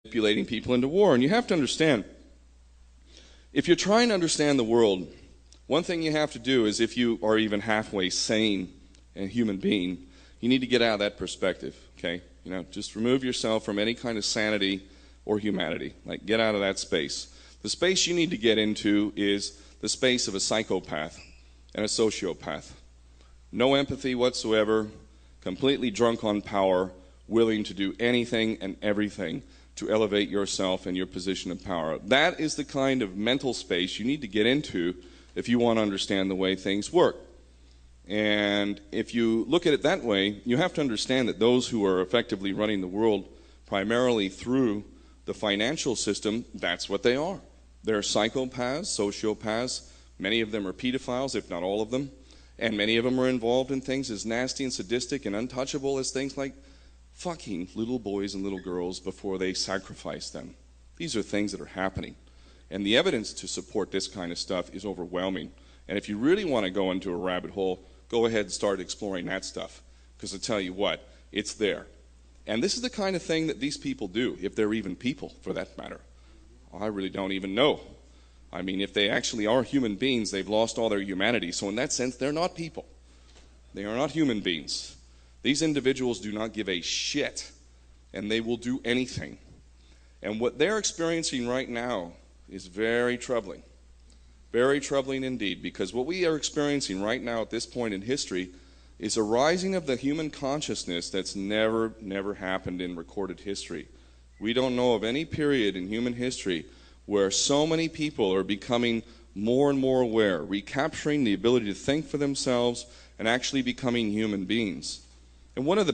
manipulating people into war. And you have to understand, if you're trying to understand the world, one thing you have to do is, if you are even halfway sane and human being, you need to get out of that perspective, okay? Just remove yourself from any kind of sanity or humanity. Like, get out of that space. The space you need to get into is the space of a psychopath and a sociopath. No empathy whatsoever, completely drunk on power, willing to do anything and everything to elevate yourself and your position of power. That is the kind of mental space you need to get into if you want to understand the way things work. And if you look at it that way, you have to understand that those who are effectively running the world primarily through the financial system, that's what they are. They're psychopaths, sociopaths. Many of them are pedophiles, if not all of them. And many of them are involved in things as nasty and sadistic and untouchable as things like fucking little boys and little girls before they sacrifice them. These are things that are happening. And the evidence to support this kind of stuff is overwhelming. And if you really want to go into a rabbit hole, go ahead and start exploring that stuff. Because I tell you what, it's there. And this is the kind of thing that these people do, if they're even people, for that matter. I really don't even know. I mean, if they actually are human beings, they've lost all their humanity. So in that sense, they're not people. They are not human beings. These individuals do not give a shit, and they will do anything. And what they're experiencing right now is very troubling. Very troubling indeed, because what we are experiencing right now at this point in history is a rising of the human consciousness that's never happened in recorded history. We don't know of any period in human history where so many people are becoming more and more aware, recapturing the ability to think for themselves and actually becoming human beings. And one of the